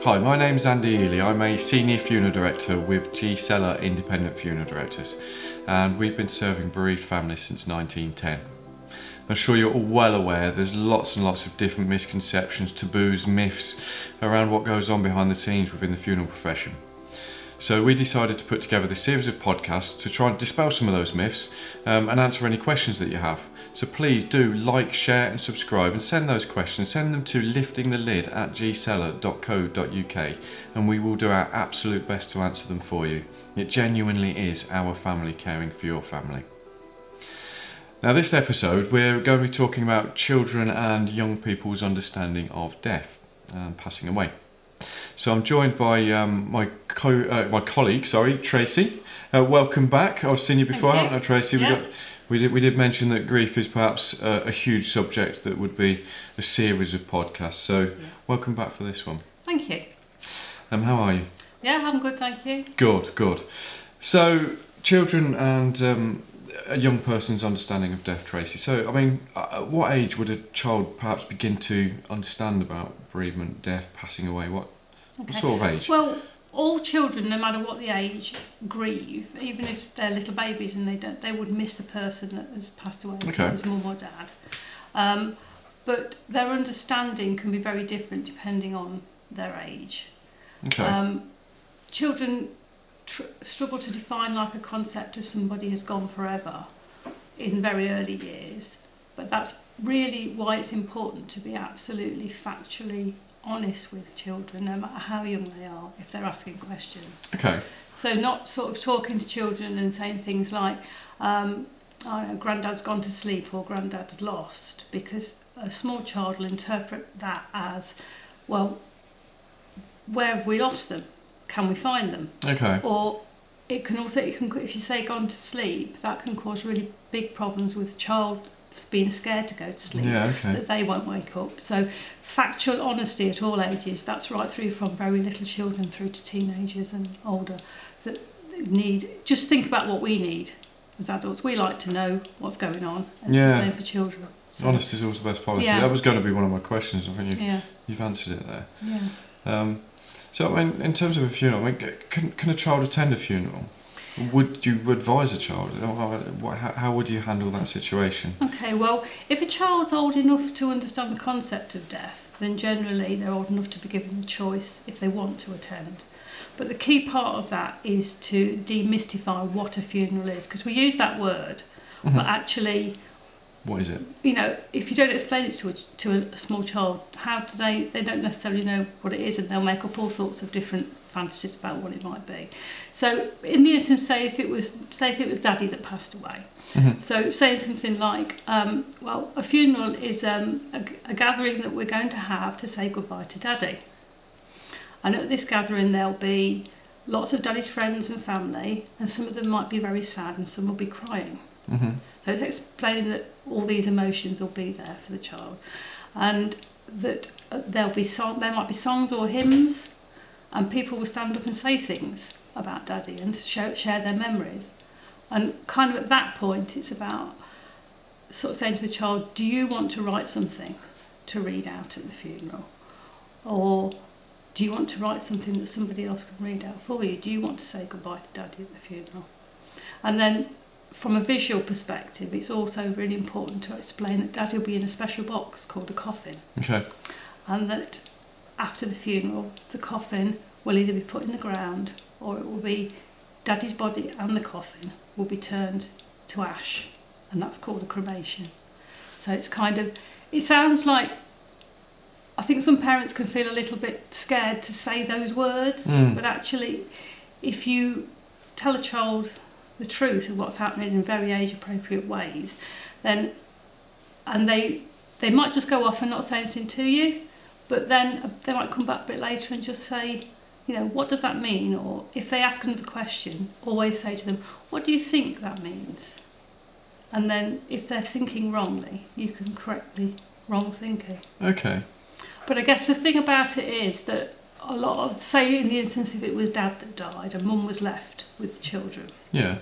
Hi, my name's Andy Ely. I'm a Senior Funeral Director with G. Seller Independent Funeral Directors, and we've been serving bereaved families since 1910. I'm sure you're all well aware there's lots and lots of different misconceptions, taboos, myths around what goes on behind the scenes within the funeral profession. So we decided to put together this series of podcasts to try and dispel some of those myths and answer any questions that you have. So please do like, share and subscribe and send those questions. Send them to liftingthelid@gseller.co.uk and we will do our absolute best to answer them for you. It genuinely is our family caring for your family. Now this episode we're going to be talking about children and young people's understanding of death and passing away. So I'm joined by my colleague, Tracy. Welcome back. I've seen you before, haven't I, Tracy? Yeah. We did mention that grief is perhaps a huge subject that would be a series of podcasts. So welcome back for this one. Thank you. How are you? Yeah, I'm good, thank you. Good. So children and a young person's understanding of death, Tracy. So, I mean, at what age would a child perhaps begin to understand about bereavement, death, passing away? What sort of age? Well, all children, no matter what the age, grieve, even if they're little babies and they would miss the person that has passed away, whether it was mum or dad. But their understanding can be very different depending on their age. Okay. Children struggle to define like a concept of somebody has gone forever in very early years, but that's really why it's important to be absolutely factually honest with children, no matter how young they are, if they're asking questions. Okay. So not sort of talking to children and saying things like, granddad's gone to sleep or granddad's lost, because a small child will interpret that as, well, where have we lost them? Can we find them? Okay. Or it can if you say gone to sleep, that can cause really big problems with the child being scared to go to sleep, that they won't wake up. So factual honesty at all ages, that's right through from very little children through to teenagers and older, that just think about what we need as adults. We like to know what's going on, and it's the same for children. So, honesty is always the best policy. That was going to be one of my questions. I think you've answered it there. Yeah. So, I mean, in terms of a funeral, I mean, can a child attend a funeral? Would you advise a child? How would you handle that situation? Okay, well, if a child's old enough to understand the concept of death, then generally they're old enough to be given the choice if they want to attend. But the key part of that is to demystify what a funeral is, because we use that word, but actually, what is it? You know, if you don't explain it to a small child, how do they don't necessarily know what it is, and they'll make up all sorts of different fantasies about what it might be. So in the instance, say if it was Daddy that passed away, so saying something like, well, a funeral is a gathering that we're going to have to say goodbye to Daddy. And at this gathering there'll be lots of Daddy's friends and family, and some of them might be very sad and some will be crying. So it's explaining that all these emotions will be there for the child, and that there might be songs or hymns, and people will stand up and say things about Daddy and share their memories. And kind of at that point, it's about sort of saying to the child, do you want to write something to read out at the funeral? Or do you want to write something that somebody else can read out for you? Do you want to say goodbye to Daddy at the funeral? And then from a visual perspective, it's also really important to explain that Daddy will be in a special box called a coffin. Okay. And that after the funeral, the coffin will either be put in the ground, or it will be Daddy's body and the coffin will be turned to ash, and that's called a cremation. So it's it sounds like, I think some parents can feel a little bit scared to say those words, but actually if you tell a child the truth of what's happening in very age appropriate ways, then they might just go off and not say anything to you, but then they might come back a bit later and just say, you know, what does that mean? Or if they ask another question, always say to them, what do you think that means? And then if they're thinking wrongly, you can correct the wrong thinking. Okay. But I guess the thing about it is that a lot of, say in the instance if it was Dad that died and Mum was left with children. Yeah.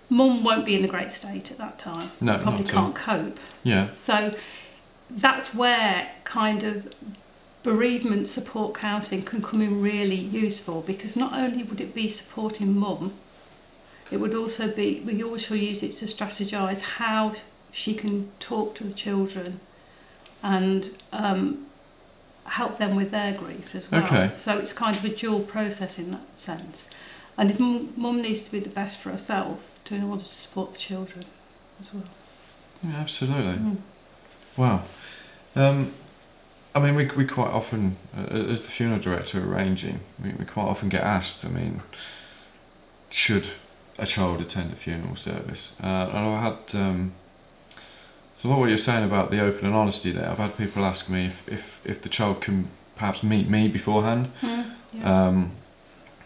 Mum won't be in a great state at that time. No, probably can't cope. Yeah. So that's where kind of bereavement support counselling can come in really useful, because not only would it be supporting mum, it would also be, we also use it to strategise how she can talk to the children and help them with their grief as well. Okay. So it's kind of a dual process in that sense. And if mum needs to be the best for herself in order to support the children as well. Yeah, absolutely. Wow. I mean, we quite often, as the funeral director arranging, we quite often get asked, I mean, should a child attend a funeral service? And I had, so what you're saying about the open and honesty there, I've had people ask me if the child can perhaps meet me beforehand. Yeah.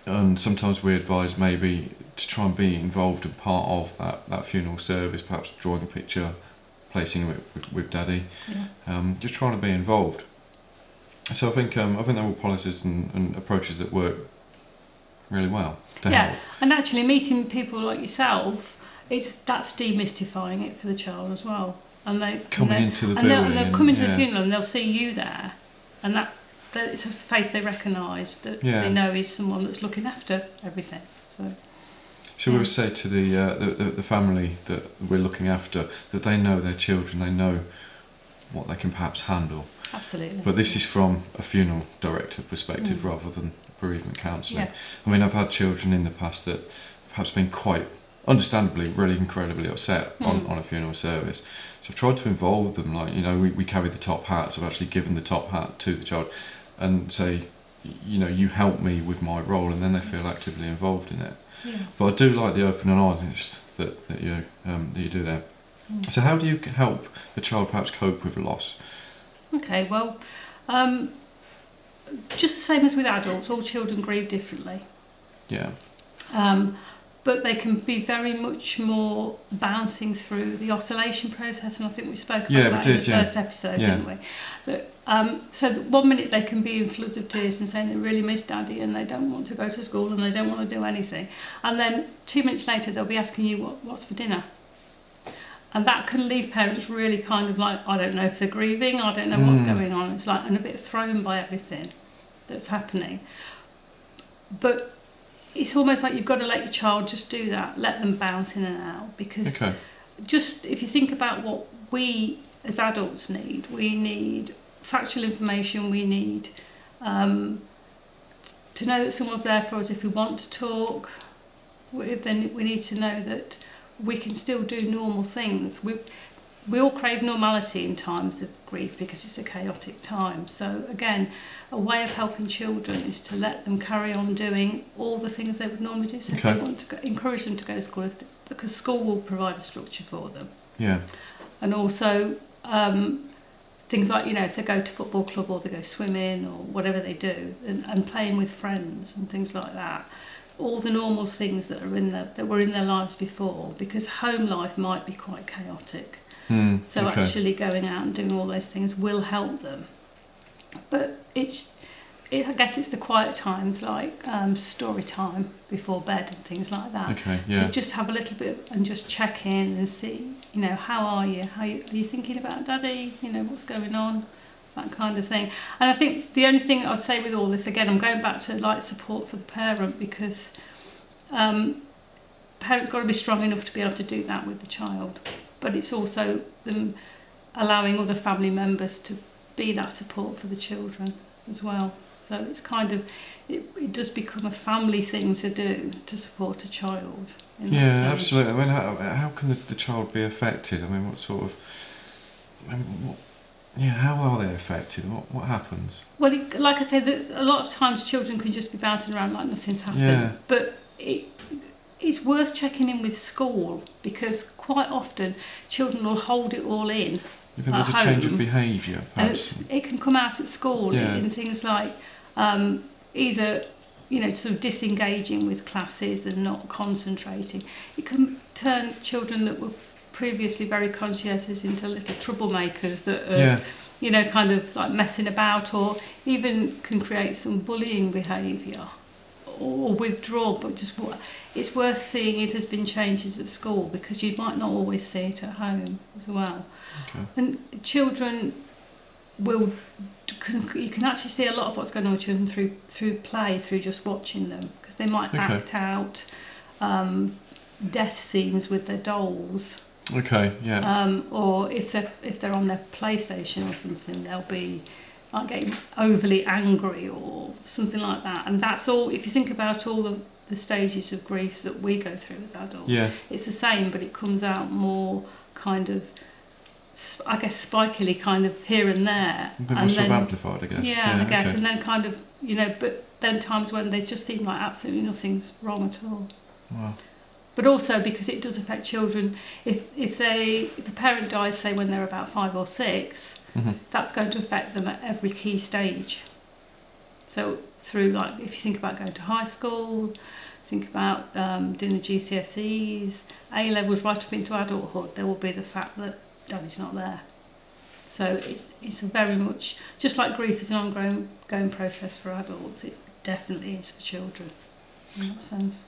And sometimes we advise maybe to try and be involved and part of that funeral service, perhaps drawing a picture, placing it with daddy, just trying to be involved. So I think there are all policies and approaches that work really well to help. And actually meeting people like yourself, that's demystifying it for the child as well. And they coming into the building, and they'll come into the funeral and they'll see you there, and that it's a face they recognise, that they know is someone that's looking after everything. So we would say to the family that we're looking after that they know their children, they know what they can perhaps handle. Absolutely. But this is from a funeral director perspective rather than bereavement counselling. Yeah. I mean, I've had children in the past that have perhaps been quite, understandably, really incredibly upset on a funeral service. So I've tried to involve them, like, you know, we carry the top hat, so I've actually given the top hat to the child and say, you know, you help me with my role, and then they feel actively involved in it. Yeah. But I do like the open and honest that you do there. So how do you help a child perhaps cope with a loss? Okay, well, just the same as with adults, all children grieve differently. Yeah. But they can be very much more bouncing through the oscillation process, and I think we spoke about that in the first episode, didn't we? So that 1 minute they can be in floods of tears and saying they really miss daddy and they don't want to go to school and they don't want to do anything, and then 2 minutes later they'll be asking you what's for dinner. And that can leave parents really kind of like, I don't know if they're grieving, I don't know what's going on. It's like, and a bit thrown by everything that's happening. But it's almost like you've got to let your child just do that, let them bounce in and out. Because just if you think about what we as adults need, we need factual information, we need to know that someone's there for us if we want to talk. Then we need to know that we can still do normal things. We all crave normality in times of grief because it's a chaotic time. So again, a way of helping children is to let them carry on doing all the things they would normally do. So if they want to encourage them to go to school, because school will provide a structure for them. Yeah. And also things like, you know, if they go to football club or they go swimming or whatever they do, and playing with friends and things like that. All the normal things that were in their lives before, because home life might be quite chaotic. So actually going out and doing all those things will help them. But I guess it's the quiet times, like story time before bed and things like that. To just have a little bit and just check in and see, you know, how are you? Are you thinking about daddy? You know, what's going on? That kind of thing. And I think the only thing I'd say with all this, again, I'm going back to like support for the parent, because parents got to be strong enough to be able to do that with the child, but it's also them allowing other family members to be that support for the children as well. So it's kind of, it does become a family thing to do to support a child. Absolutely. I mean, how can the child be affected? I mean, what sort of, how are they affected? What happens? Well, like I said, a lot of times children can just be bouncing around like nothing's happened. But it's worth checking in with school, because quite often children will hold it all in. You think there's a change of behaviour, perhaps? And it can come out at school in things like either, you know, sort of disengaging with classes and not concentrating. It can turn children that were previously very conscientious into little troublemakers that are, you know, kind of like messing about, or even can create some bullying behaviour or withdraw. But just it's worth seeing if there's been changes at school, because you might not always see it at home as well. And children, you can actually see a lot of what's going on with children through play, through just watching them, because they might act out death scenes with their dolls. Okay, yeah. Or if they're on their PlayStation or something, they'll be like getting overly angry or something like that. And that's all. If you think about all the stages of grief that we go through as adults, it's the same, but it comes out more kind of, I guess, spikily, kind of here and there. A bit more sort of amplified, I guess. Yeah, I guess. Okay. And then kind of, but then times when they just seem like absolutely nothing's wrong at all. Wow. But also because it does affect children. If a parent dies, say when they're about 5 or 6, that's going to affect them at every key stage. So through, like, if you think about going to high school, think about doing the GCSEs, A levels, right up into adulthood, there will be the fact that Daddy's not there. So it's very much, just like grief is an ongoing process for adults, it definitely is for children in that sense.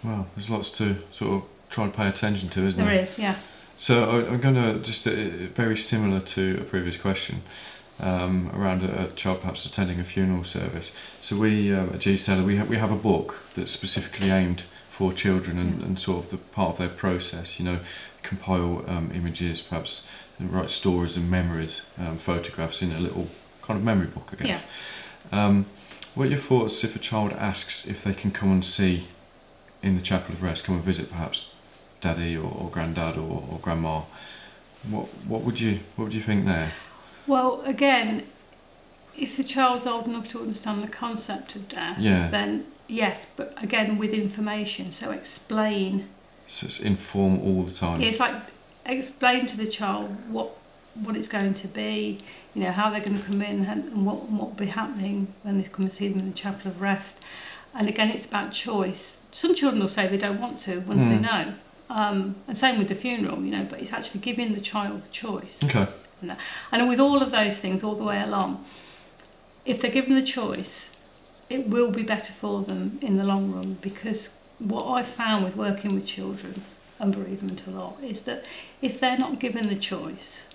Well, there's lots to sort of try and pay attention to, isn't there? There is, yeah. So I'm going to just, very similar to a previous question, around a child perhaps attending a funeral service. So we, at G-Seller, we have a book that's specifically aimed for children and sort of the part of their process, compile images, perhaps, and write stories and memories, photographs in a little kind of memory book, I guess. Yeah. What are your thoughts if a child asks if they can come and see in the Chapel of Rest, come and visit perhaps Daddy or Granddad or Grandma? What would you think there? Well, again, if the child's old enough to understand the concept of death, then yes, but again with information. So explain. So it's inform all the time. It's like explain to the child what it's going to be, how they're going to come in and what will be happening when they come and see them in the Chapel of Rest. And again, it's about choice. Some children will say they don't want to once they know. And same with the funeral, but it's actually giving the child the choice. Okay. And with all of those things all the way along, if they're given the choice, it will be better for them in the long run, because what I've found with working with children and bereavement a lot is that if they're not given the choice,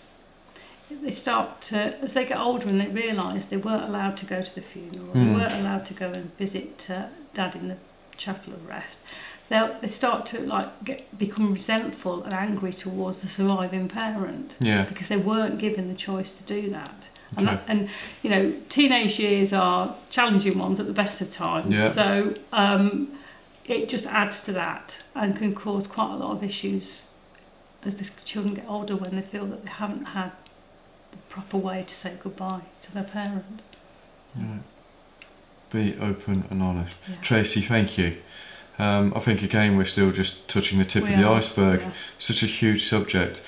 they start to, as they get older and they realise they weren't allowed to go to the funeral, they weren't allowed to go and visit Dad in the Chapel of Rest, they start to become resentful and angry towards the surviving parent, because they weren't given the choice to do that. Okay. And teenage years are challenging ones at the best of times, so it just adds to that and can cause quite a lot of issues as the children get older, when they feel that they haven't had the proper way to say goodbye to their parent. Right. Be open and honest. Yeah. Tracy, thank you. I think again we're still just touching the tip of the iceberg. Yeah. Such a huge subject.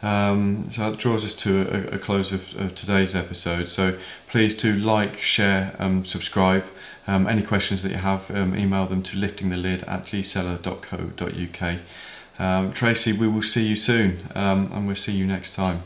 So that draws us to a close of today's episode. So please do like, share, subscribe. Any questions that you have, email them to liftingthelid@gseller.co.uk. Tracy, we will see you soon, and we'll see you next time.